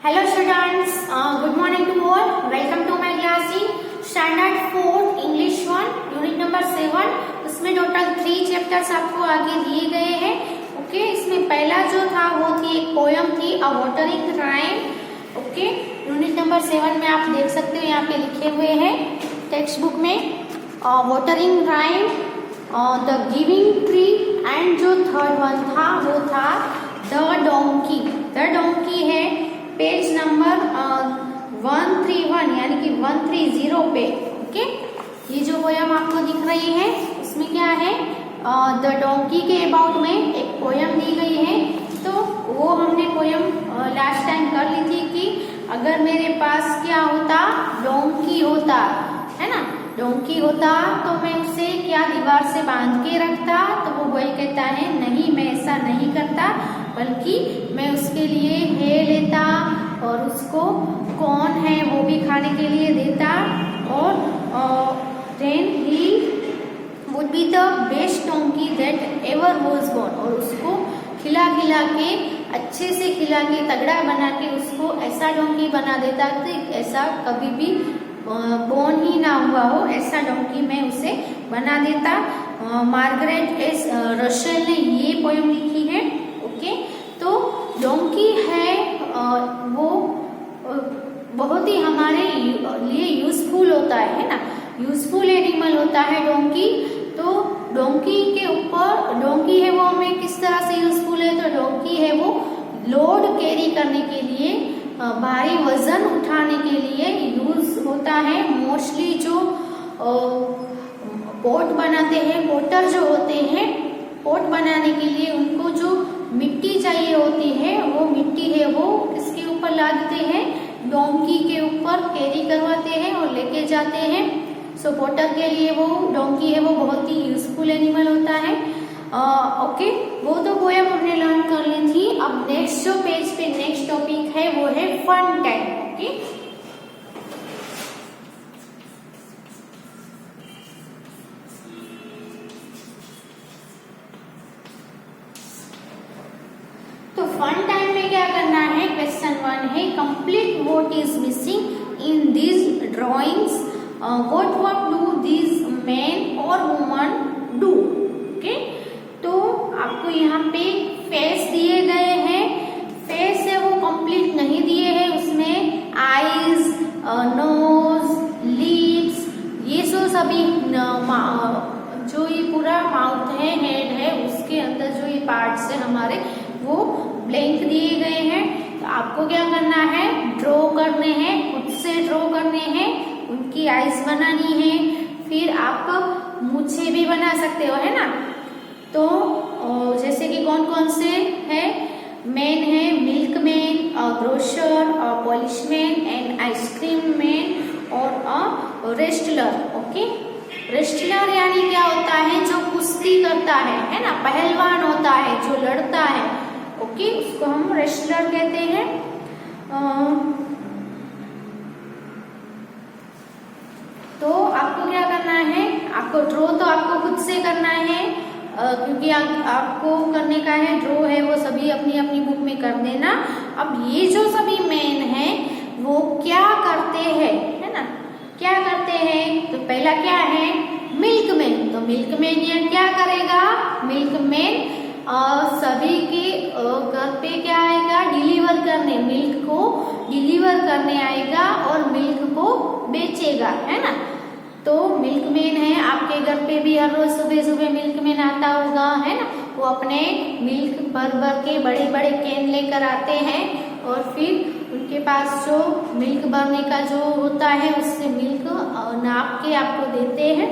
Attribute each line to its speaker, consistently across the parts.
Speaker 1: Hello students, good morning to all. Welcome to my class in Standard 4 English 1 Unit number 7. उसमें total 3 chapters आपको आगे दिए गए हैं. ओके, इसमें पहला जो था वो थी एक पोयम थी अ watering rhyme. Okay, unit number 7 में आप देख सकते हो यहाँ पे लिखे हुए हैं टेक्स्ट बुक में watering rhyme, the giving tree and जो थर्ड वन था वो था द डोंकी. द डोंकी है पेज नंबर 131 यानी कि 130 पे. ओके, ये जो पोयम आपको दिख रही है इसमें क्या है, द डोंकी के अबाउट में एक पोयम दी गई है. तो वो हमने पोयम लास्ट टाइम कर ली थी कि अगर मेरे पास क्या होता, डोंकी होता है ना, डोंकी होता तो मैं उसे क्या दीवार से बांध के रखता. तो वो वही कहता है नहीं, मैं ऐसा नहीं करता, बल्कि मैं उसके लिए है लेता और उसको कौन है वो भी खाने के लिए देता. और then he would be the best donkey that ever was born. और उसको खिला खिला के अच्छे से खिला के तगड़ा बना के उसको ऐसा डोंकी बना देता कि ऐसा कभी भी बोर्न ही ना हुआ हो, ऐसा डोंकी मैं उसे बना देता. मार्गरेट एस रशेल ने ये पोयम लिखी है. ओके, तो डोंकी है वो बहुत ही हमारे लिए यूजफुल होता है ना, यूजफुल एनिमल होता है डोंकी. तो डोंकी के ऊपर, डोंकी है वो हमें किस तरह से यूजफुल है, तो डोंकी है वो लोड कैरी करने के लिए, भारी वजन उठाने के लिए यूज होता है. मोस्टली जो पोट बनाते हैं, पोटर जो होते हैं, पोट बनाने के लिए उनको जो मिट्टी चाहिए होती है वो मिट्टी है वो किसके ऊपर लादते हैं, डोंकी के ऊपर कैरी करवाते हैं और लेके जाते हैं. सो पोटर के लिए वो डोंकी है वो बहुत ही यूजफुल एनिमल होता है. ओके, वो तो पोयम हमने लर्न कर ली थी. अब नेक्स्ट जो पेज पे नेक्स्ट टॉपिक है वो है फन टाइम. ओके, तो फन टाइम में क्या करना है, क्वेश्चन 1 है complete what is missing in these drawings, what work do these man और वुमन डू. ओके, तो आपको यहाँ पे फेस दिए गए हैं. फेस है वो कंप्लीट नहीं दिए हैं, उसमें आईज, नोज, लिप्स, ये सभी जो ये पूरा माउथ है, हेड है, उसके अंदर जो ये पार्ट्स है हमारे वो ब्लैंक दिए गए हैं. तो आपको क्या करना है, ड्रॉ करने हैं, खुद से ड्रॉ करने हैं. उनकी आईज बनानी है, फिर आप मूछें भी बना सकते हो, है ना. तो जैसे कि कौन कौन से है, मैन है milkman, grocer, polishman and ice cream man और रेस्टलर. ओके, रेस्टलर यानी क्या होता है, जो कुश्ती करता है ना, पहलवान होता है जो लड़ता है. ओके, उसको हम रेस्टलर कहते हैं. तो आपको क्या करना है, आपको ड्रॉ तो आपको खुद से करना है, क्योंकि आपको करने का है. ड्रॉ है वो सभी अपनी अपनी बुक में कर देना. अब ये जो सभी मैन है वो क्या करते हैं, है ना, क्या करते हैं. तो पहला क्या है, मिल्कमैन. तो मिल्कमैन ये क्या करेगा, मिल्कमैन सभी के घर पे क्या आएगा, डिलीवर करने, मिल्क को डिलीवर करने आएगा और मिल्क को बेचेगा, है ना. तो मिल्कमैन है, आपके घर पे भी हर रोज सुबह सुबह मिल्कमैन आता होगा, है ना. वो अपने मिल्क भर भर के बड़े बड़े कैन लेकर आते हैं और फिर उनके पास जो मिल्क भरने का जो होता है उससे मिल्क नाप के आपको देते हैं.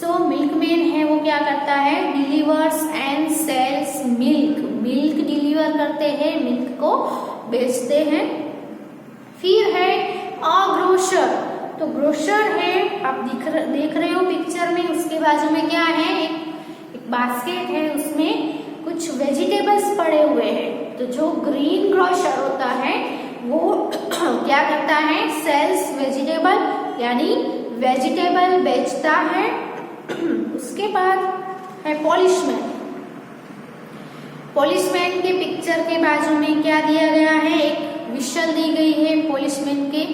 Speaker 1: सो मिल्कमैन है वो क्या करता है, delivers and sells milk. Milk deliver करते हैं, मिल्क को बेचते हैं. फिर है ग्रोसर. तो ग्रोसर है, आप देख रहे हो पिक्चर में, उसके बाजू में क्या है, एक बास्केट है, उसमें कुछ वेजिटेबल्स पड़े हुए हैं. तो जो ग्रीन ग्रोसर होता है वो क्या करता है, सेल्स वेजिटेबल, यानी वेजिटेबल बेचता है. उसके बाद है पॉलिशमैन. पॉलिशमैन के पिक्चर के बाजू में क्या दिया गया है, एक विशल दी गई है, पुलिसमैन के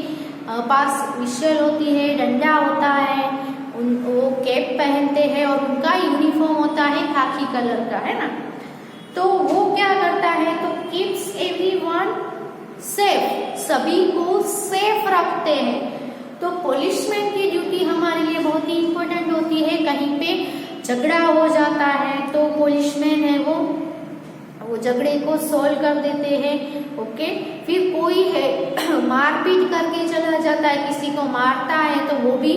Speaker 1: पास विशल होती है, डंडा होता है, वो कैप पहनते हैं और उनका यूनिफॉर्म होता है खाकी कलर का, है ना। तो वो क्या करता है, तो कीप्स एवरीवन सेफ, सभी को सेफ रखते हैं। तो पुलिसमैन की ड्यूटी हमारे लिए बहुत ही इम्पोर्टेंट होती है। कहीं पे झगड़ा हो जाता है तो पुलिसमैन है वो झगड़े को सॉल्व कर देते हैं। ओके, फिर कोई है मारपीट करके चला जाता है, किसी को मारता है, तो वो भी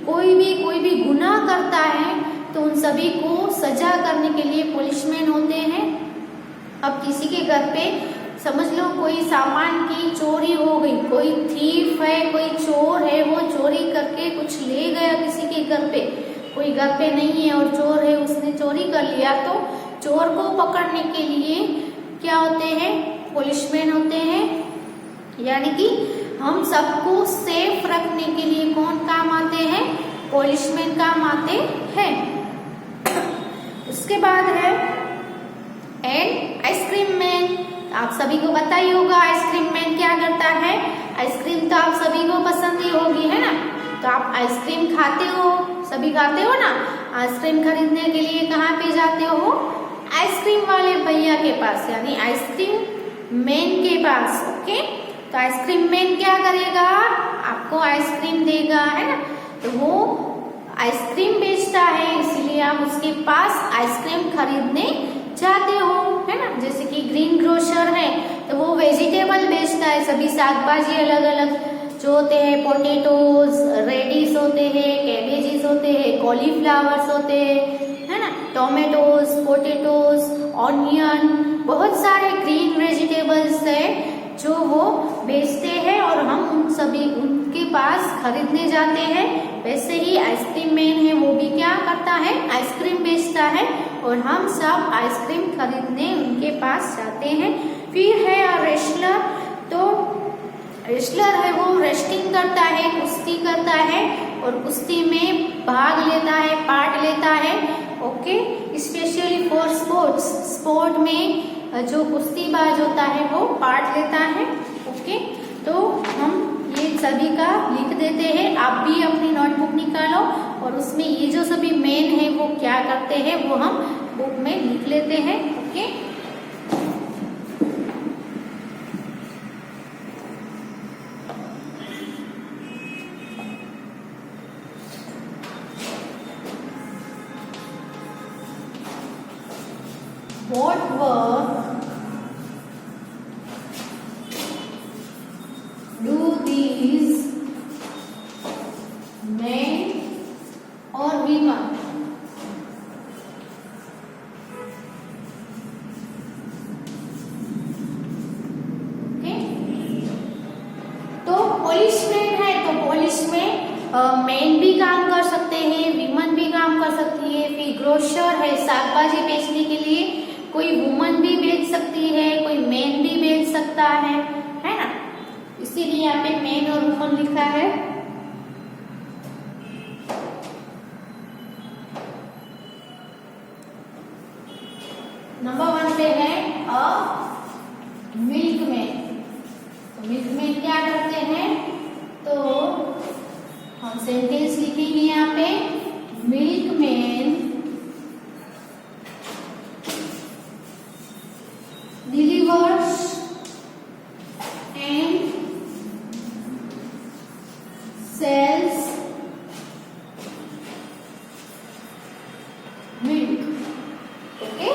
Speaker 1: कोई भी गुनाह करता है तो उन सभी को सजा करने के लिए पुलिसमैन होते हैं। अब किसी के घर पे समझ लो कोई सामान की चोरी हो गई, कोई थीफ है, कोई चोर है, वो चोरी करके कुछ ले गया किसी के घर पे, कोई घर पे नहीं है और चोर है, उसने चोरी कर लिया, तो चोर को पकड़ने के लिए क्या होते हैं, पुलिसमैन होते हैं। यानी कि हम सबको सेफ रखने के लिए कौन काम आते हैं, पुलिसमैन काम आते हैं। उसके बाद है एंड आइसक्रीम मैन। आप सभी को पता ही होगा आइसक्रीम मैन क्या करता है। आइसक्रीम तो आप सभी को पसंद ही होगी, है ना। तो आप आइसक्रीम खाते हो, सभी खाते हो ना। आइसक्रीम खरीदने के लिए कहाँ पे जाते हो, आइसक्रीम वाले भैया के पास, यानी आइसक्रीम मैन के पास। ओके, तो आइसक्रीम मैन क्या करेगा, आपको आइसक्रीम देगा, है ना। तो वो आइसक्रीम बेचता है, इसलिए आप उसके पास आइसक्रीम खरीदने जाते हो, है ना। जैसे कि ग्रीन ग्रोसर है तो वो वेजिटेबल बेचता है, सभी शाक भाजी अलग अलग जो होते हैं, पोटेटोज, रेडिश होते हैं, कैबेजेस होते हैं, कॉलीफ्लावर्स होते हैं, है ना, टोमेटोज, पोटेटोज, ऑनियन, बहुत सारे ग्रीन वेजिटेबल्स है जो वो बेचते हैं और हम उन सभी उनके पास खरीदने जाते हैं। वैसे ही आइसक्रीम मैन है, वो भी क्या करता है, आइसक्रीम बेचता है और हम सब आइसक्रीम खरीदने उनके पास जाते हैं। फिर है रेसलर। तो रेसलर है वो रेस्लिंग करता है, कुश्ती करता है और कुश्ती में भाग लेता है, पार्ट लेता है। Okay, specially for sports, sport में जो कुश्तीबाज होता है वो पार्ट लेता है। ओके, तो हम ये सभी का लिख देते हैं। आप भी अपनी नोटबुक निकालो और उसमें ये जो सभी मेन है वो क्या करते हैं वो हम बुक में लिख लेते हैं। Okay, what work do these men or women तो पुलिसमैन है तो पुलिस में मैन भी काम कर सकते हैं, वीमन भी काम कर सकती है। फिर ग्रोसर है, शाक भाजी बेचने के लिए कोई वुमन भी बेच सकती है, कोई मैन भी बेच सकता है ना। इसीलिए यहाँ पे मैन और वुमन लिखा है। नंबर 1 पे है अ मिल्कमैन। तो मिल्कमैन क्या करते हैं, तो हम सेंटेंस लिखेंगे यहाँ पे, milkman delivers and sells milk। Okay,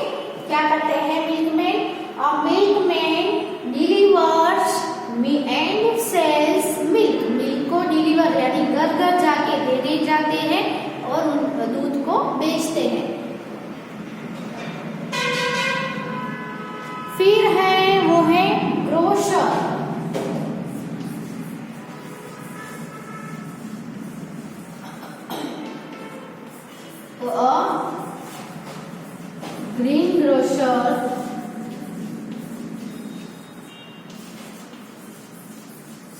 Speaker 1: क्या करते हैं मिल्कमैन, और milkman delivers and sells milk. Milk को डिलीवर यानी घर घर जाके देने जाते हैं और उन दूध को बेचते हैं। फिर है वो है ग्रोसर। तो green grocer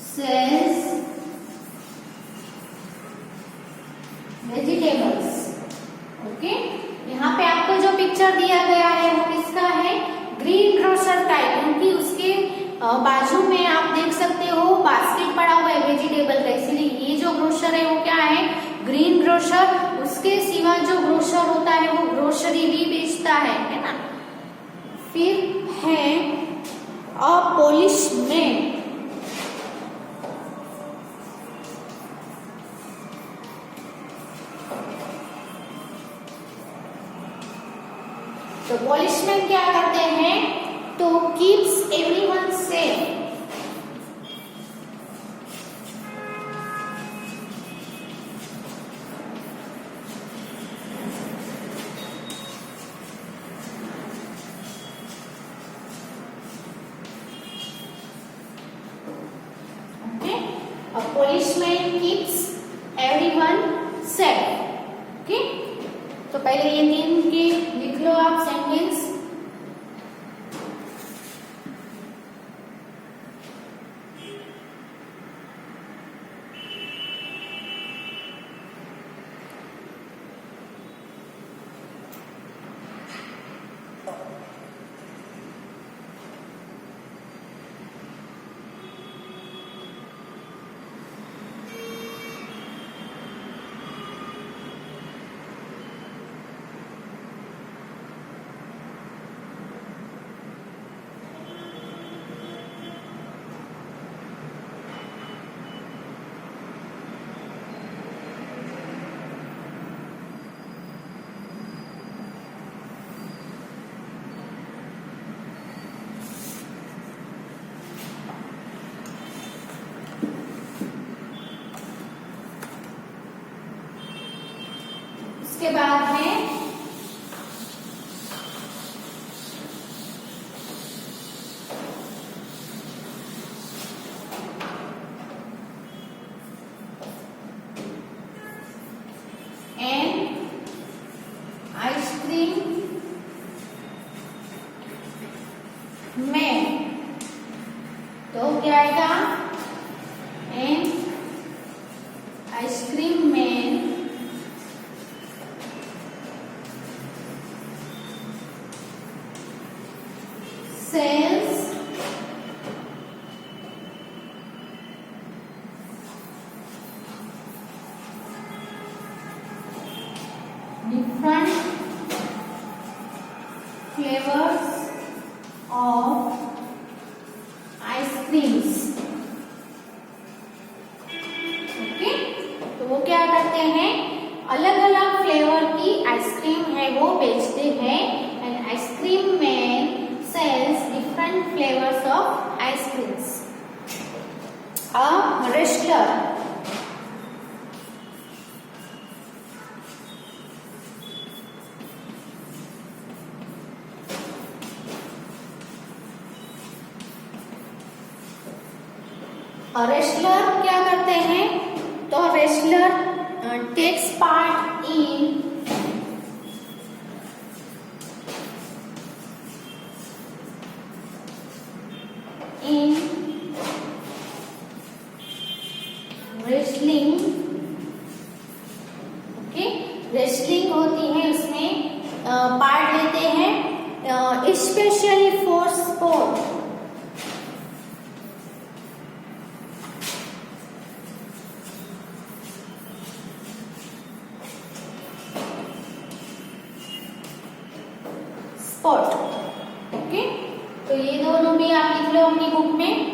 Speaker 1: sells vegetables. Okay, यहाँ पे आपको जो पिक्चर दिया गया है वो किसका है, ग्रीन ग्रोसर का है, क्योंकि उसके बाजू में आप देख सकते हो बास्केट पड़ा हुआ है वेजिटेबल का, इसीलिए ये जो ग्रोसर है वो क्या है, ग्रीन ग्रोसर। उसके सिवा जो ग्रोसर होता है वो ग्रोसरी भी बेचता है ना। फिर है अ पोलिशमैन, तो पोलिशमैन क्या करते हैं, तो keeps everyone safe. Okay, a policeman keeps everyone safe। Okay, तो पहले ये तीन के लिख लो आप सेंटेंस। उसके बाद है एन आइसक्रीम मैन, तो क्या आएगा, an ice cream man sells different flavors of ice creams। Okay, तो वो क्या करते हैं, अलग अलग फ्लेवर की आइसक्रीम है वो बेचते हैं। And ice cream man sells different flavors of ice creams। A wrestler, wrestler क्या करते हैं, तो wrestler takes part in wrestling. Okay, wrestling होती है उसमें पार्ट लेते हैं, specially for sport. Sport. Okay, तो ये दोनों भी आप लिख लो अपनी बुक में।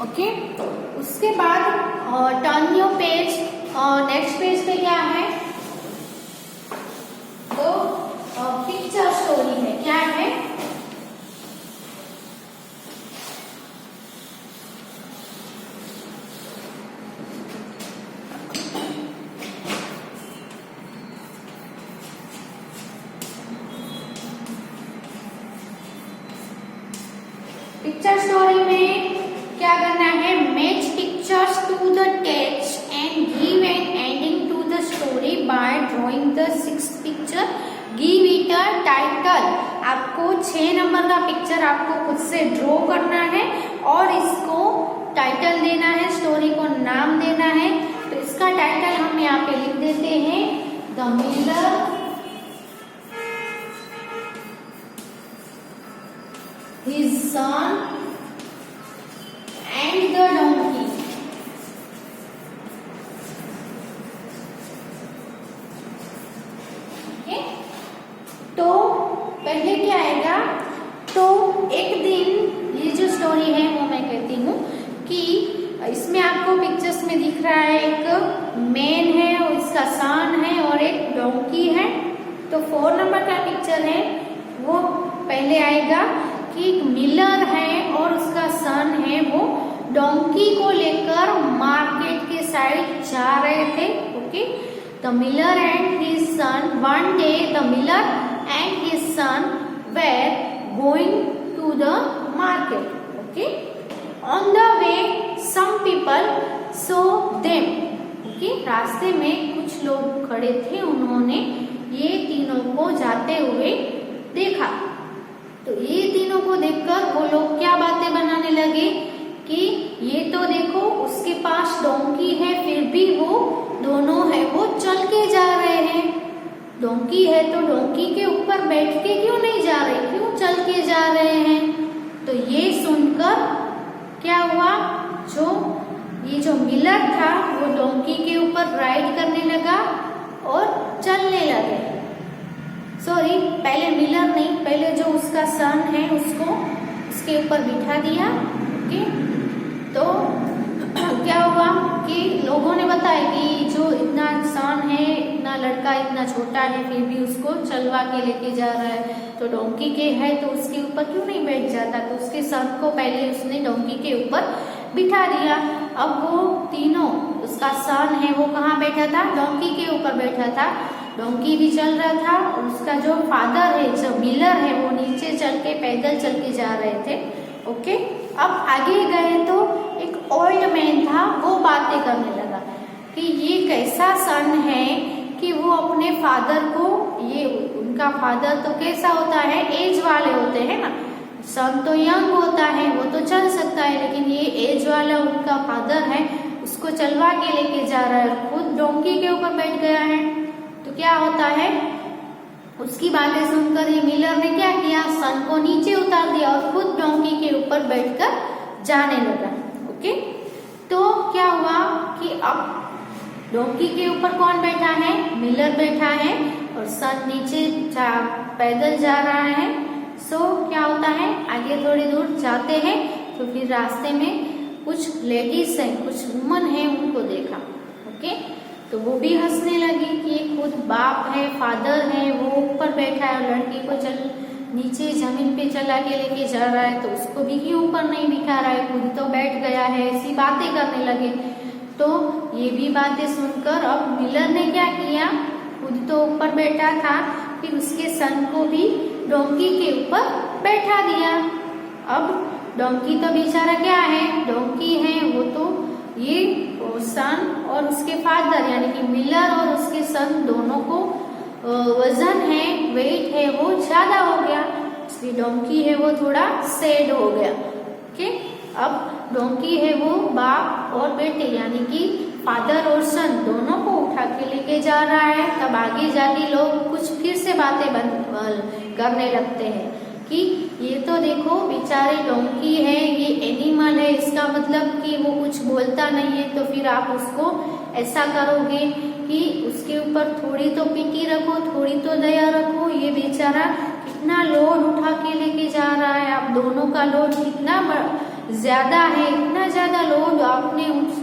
Speaker 1: ओके, उसके बाद turn your page, next page पे क्या है, तो पिक्चर स्टोरी है। क्या है, पिक्चर स्टोरी में क्या करना है, match pictures to the text and give an ending to the story by drawing the 6th picture, give it a title. आपको 6 नंबर का पिक्चर आपको खुद से ड्रॉ करना है और इसको टाइटल देना है, स्टोरी को नाम देना है। तो इसका टाइटल हम यहाँ पे लिख देते हैं, the Miller, his son and the donkey। Okay, तो पहले क्या आएगा, तो एक दिन ये जो स्टोरी है वो मैं कहती हूँ कि इसमें आपको पिक्चर्स में दिख रहा है एक मैन है और इसका सन है और एक डोंकी है। तो 4 नंबर का पिक्चर है वो पहले आएगा कि एक मिलर है और उसका सन है वो डोंकी को लेकर मार्केट के साइड जा रहे थे। Okay, the miller and his son, one day the miller and his son were going to the market. Okay, on the way some people saw them. Okay, रास्ते में कुछ लोग खड़े थे, उन्होंने ये तीनों को जाते हुए देखा। तो ये तीनों को देखकर वो लोग क्या बातें बनाने लगे कि ये तो देखो उसके पास डोंकी है फिर भी वो दोनों है वो चल के जा रहे हैं, डोंकी है तो डोंकी के ऊपर बैठ के क्यों नहीं जा रहे, क्यों चल के जा रहे हैं। तो ये सुनकर क्या हुआ, ये जो मिलर था वो डोंकी के ऊपर राइड करने लगा और चलने लगे। सॉरी, पहले मिलर नहीं, पहले जो उसका सन है उसको उसके ऊपर बिठा दिया। ओके, तो क्या हुआ कि लोगों ने बताया कि जो इतना सन है, इतना लड़का इतना छोटा है फिर भी उसको चलवा के लेके जा रहा है, तो डोंकी के है तो उसके ऊपर क्यों नहीं बैठ जाता। तो उसके सन को पहले उसने डोंकी के ऊपर बिठा दिया। अब वो तीनों, उसका सन है वो कहाँ बैठा था, डोंकी के ऊपर बैठा था, डोंकी भी चल रहा था और उसका जो फादर है, जो मिलर है, वो नीचे चल के पैदल चल के जा रहे थे। ओके, अब आगे गए तो एक ओल्ड मैन था, वो बातें करने लगा कि ये कैसा सन है कि वो अपने फादर को, ये उनका फादर तो कैसा होता है, एज वाले होते हैं ना, सन तो यंग होता है वो तो चल सकता है, लेकिन ये एज वाला उनका फादर है उसको चलवा के लेके जा रहा है, खुद डोंकी के ऊपर बैठ गया है। तो क्या होता है, उसकी बातें सुनकर ये मिलर ने क्या किया, सन को नीचे उतार दिया और खुद डोंकी के ऊपर बैठकर जाने लगा। ओके, तो क्या हुआ कि अब डोंकी के ऊपर कौन बैठा है, मिलर बैठा है और सन नीचे पैदल जा रहा है। सो क्या होता है, आगे थोड़ी दूर जाते हैं तो फिर रास्ते में कुछ लेडीज है, कुछ वुमन है, उनको देखा। ओके, तो वो भी हंसने लगी कि खुद बाप है, फादर है, वो ऊपर बैठा है और लड़की को नीचे जमीन पे चला के लेके जा रहा है, तो उसको भी क्यों ऊपर नहीं बिठा रहा है, खुद तो बैठ गया है, ऐसी बातें करने लगे। तो ये भी बातें सुनकर अब मिलर ने क्या किया, खुद तो ऊपर बैठा था, फिर उसके सन को भी डोंकी के ऊपर बैठा दिया। अब डोंकी तो बेचारा क्या है, डोंकी है, वो तो ये सन और उसके फादर यानी कि मिलर और उसके सन दोनों को वजन है, वेट है, वो ज्यादा हो गया, इसलिए डोंकी है वो थोड़ा सैड हो गया। ओके, अब डोंकी है वो बाप और बेटे यानी कि फादर और सन दोनों को उठा के लेके जा रहा है। तब आगे जाके लोग कुछ फिर से बातें करने लगते हैं कि ये तो देखो बेचारे डोंकी है, ये एनिमल है, इसका मतलब कि वो कुछ बोलता नहीं है, तो फिर आप उसको ऐसा करोगे कि उसके ऊपर थोड़ी तो पिटी रखो, थोड़ी तो दया रखो, ये बेचारा कितना लोड उठा के लेके जा रहा है, आप दोनों का लोड कितना ज्यादा है, इतना ज्यादा लोड आपने उस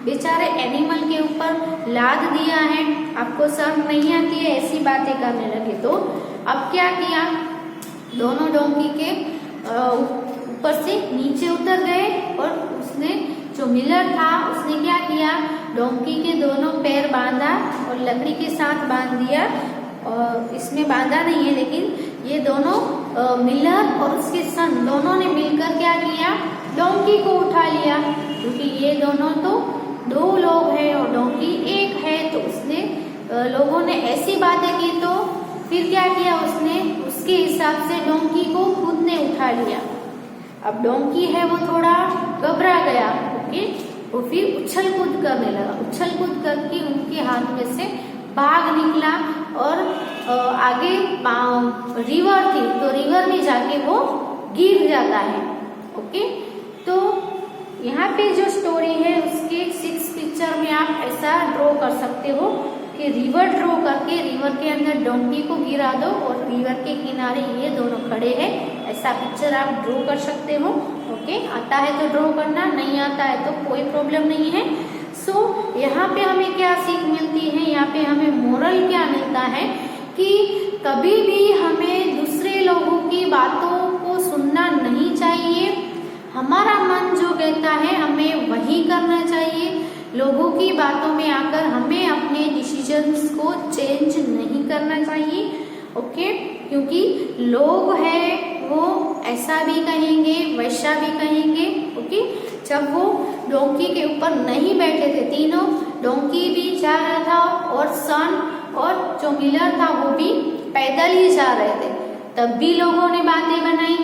Speaker 1: बेचारे एनिमल के ऊपर लाद दिया है, आपको शर्म नहीं आती है ऐसी बातें करने लगे। तो अब क्या किया, दोनों डोंकी के ऊपर से नीचे उतर गए और उसने जो मिलर था उसने क्या किया, डोंकी के दोनों पैर बांधा और लकड़ी के साथ बांध दिया। और इसमें बांधा नहीं है, लेकिन ये दोनों मिलर और उसके सन दोनों ने मिलकर क्या किया, डोंकी को उठा लिया। क्योंकि ये दोनों तो दो लोग हैं और डोंकी एक है, तो उसने लोगों ने ऐसी बातें की तो फिर क्या किया उसने, उसके हिसाब से डोंकी को खुद ने उठा लिया। अब डोंकी है वो थोड़ा घबरा गया, ओके, वो फिर उछल कूद करने लगा। उछल कूद करके उनके हाथ में से भाग निकला और आगे रिवर थी तो रिवर में जाके वो गिर जाता है। ओके, तो यहाँ पे जो स्टोरी है उसके 6 पिक्चर में आप ऐसा ड्रॉ कर सकते हो कि रिवर ड्रॉ करके रिवर के अंदर डोंकी को गिरा दो और रिवर के किनारे ये दोनों खड़े हैं, ऐसा पिक्चर आप ड्रॉ कर सकते हो। ओके, आता है तो ड्रॉ करना, नहीं आता है तो कोई प्रॉब्लम नहीं है। सो यहाँ पे हमें क्या सीख मिलती है, यहाँ पे हमें मोरल क्या मिलता है कि कभी भी हमें दूसरे लोगों की बातों को सुनना नहीं चाहिए। हमारा मन जो कहता है हमें वही करना चाहिए। लोगों की बातों में आकर हमें अपने डिसीजंस को चेंज नहीं करना चाहिए। ओके, क्योंकि लोग हैं वो ऐसा भी कहेंगे वैसा भी कहेंगे। ओके, जब वो डोंकी के ऊपर नहीं बैठे थे तीनों, डोंकी भी जा रहा था और सन और जो मिलर था वो भी पैदल ही जा रहे थे, तब भी लोगों ने बातें बनाई।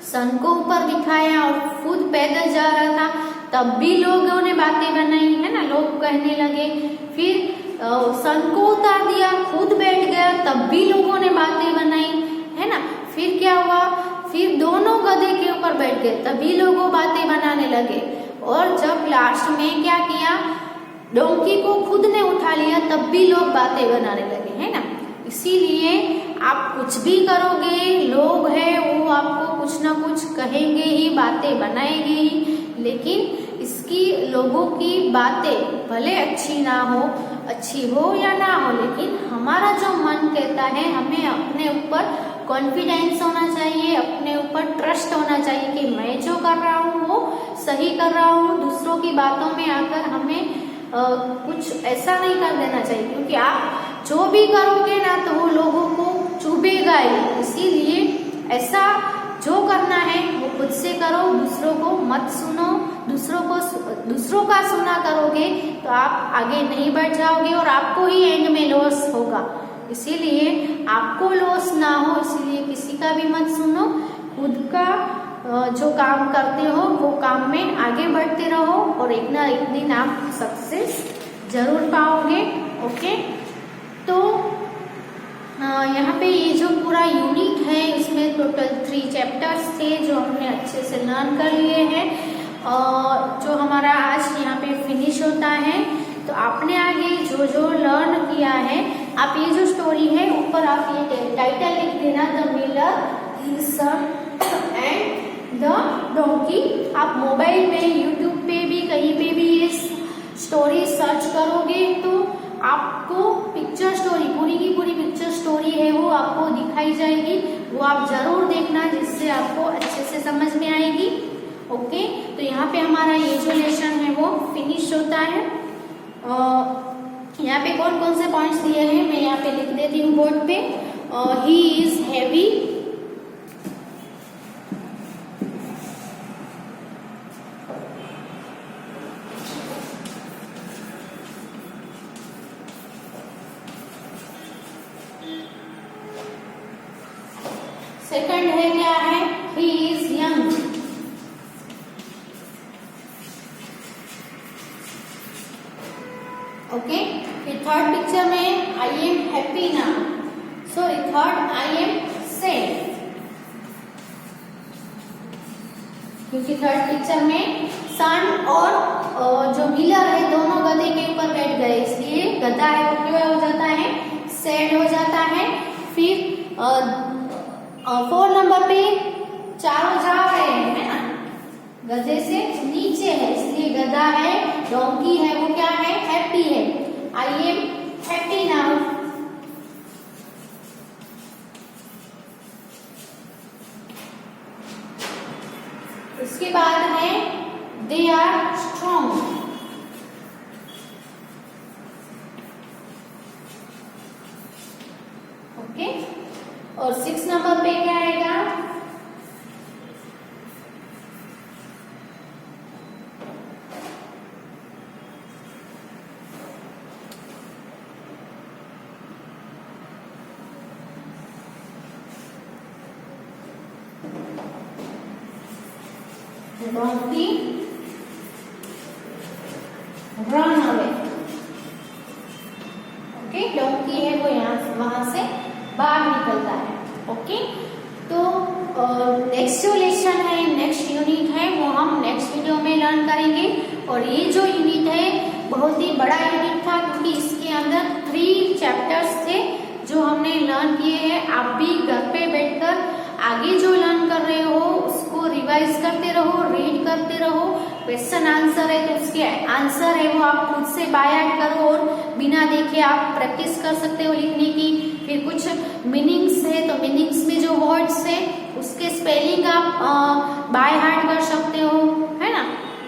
Speaker 1: सन को ऊपर दिखाया और खुद पैदल जा रहा था, तब भी लोगों ने बातें बनाई, है ना। लोग कहने लगे, फिर सन को उतार दिया, खुद बैठ गया, तब भी लोगों ने बातें बनाई, है ना। फिर क्या हुआ, फिर दोनों गधे के ऊपर बैठ गए, तभी लोगों बातें बनाने लगे। और जब लास्ट में क्या किया, डोंकी को खुद ने उठा लिया, तब भी लोग बातें बनाने लगे, है ना। इसीलिए आप कुछ भी करोगे, लोग हैं वो आपको कुछ ना कुछ कहेंगे ही, बातें बनाएंगे ही, लेकिन इसकी लोगों की बातें भले अच्छी ना हो, अच्छी हो या ना हो, लेकिन हमारा जो मन कहता है, हमें अपने ऊपर कॉन्फिडेंस होना चाहिए, अपने ऊपर ट्रस्ट होना चाहिए कि मैं जो कर रहा हूँ वो सही कर रहा हूँ। दूसरों की बातों में आकर हमें कुछ ऐसा नहीं कर देना चाहिए, क्योंकि आप जो भी करोगे ना तो वो लोगों को चुभेगा ही। इसीलिए ऐसा जो करना है वो खुद से करो, दूसरों को मत सुनो। दूसरों का सुना करोगे तो आप आगे नहीं बढ़ जाओगे और आपको ही एंड में लॉस होगा। इसीलिए आपको लॉस ना हो, इसीलिए किसी का भी मत सुनो। खुद का जो काम करते हो वो काम में आगे बढ़ते रहो और एक ना एक दिन आप सक्सेस जरूर पाओगे। ओके, तो यहाँ पे ये जो पूरा यूनिट है इसमें टोटल 3 चैप्टर्स थे जो हमने अच्छे से लर्न कर लिए हैं। और जो हमारा आज यहाँ पे फिनिश होता है, तो आपने आगे जो जो लर्न किया है, आप ये जो स्टोरी है ऊपर आप ये टाइटल लिख देना, the Miller, his son and the donkey. आप मोबाइल में, यूट्यूब पे भी, कहीं पे भी ये स्टोरी सर्च करोगे तो आपको पिक्चर स्टोरी, पूरी की पूरी पिक्चर स्टोरी है वो आपको दिखाई जाएगी। वो आप जरूर देखना, जिससे आपको अच्छे से समझ में आएगी। ओके, तो यहाँ पे हमारा ये जो लेसन है वो फिनिश होता है। यहाँ पे कौन कौन से पॉइंट्स दिए हैं मैं यहाँ पे लिख देती हूँ बोर्ड पे। ही इज हैवी, सेकंड है क्या है, ही इज यंग, ओके। फिर थर्ड पिक्चर में I am happy now, so third I am sad, क्योंकि थर्ड पिक्चर में सन और जो मिलर है दोनों गधे के ऊपर बैठ गए, इसलिए गधा है वो क्या हो जाता है, सैड हो जाता है। फिर 4 नंबर पे चारों जा रहे हैं, है ना, गधे से नीचे है, इसलिए गधा है, डोंकी है, वो क्या है, हैप्पी है। I am happy now. उसके बाद है दे आर स्ट्रॉन्ग। ओके, और 6 नंबर पे क्या आएगा, donkey run away। Okay, donkey है वो यहाँ से वहां से बाहर निकलता है। ओके, तो नेक्स्ट जो लेसन है, नेक्स्ट यूनिट है, वो हम नेक्स्ट वीडियो में लर्न करेंगे। और ये जो यूनिट है बहुत ही बड़ा यूनिट था, क्योंकि इसके अंदर 3 चैप्टर्स थे जो हमने लर्न किए हैं। आप भी घर पे बैठकर आगे जो लर्न कर रहे हो उसको रिवाइज करते रहो, रीड करते रहो। क्वेश्चन आंसर है तो उसके आंसर है वो आप खुद से बाय हार्ट करो, और बिना देखे आप प्रैक्टिस कर सकते हो लिखने की। फिर कुछ मीनिंग्स है तो मीनिंग्स में जो वर्ड्स है उसके स्पेलिंग आप बाय हार्ट कर सकते हो, है ना।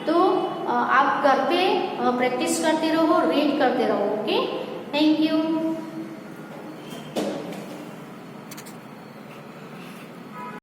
Speaker 1: तो आप घर पे प्रैक्टिस करते रहो, रीड करते रहो। Okay, thank you.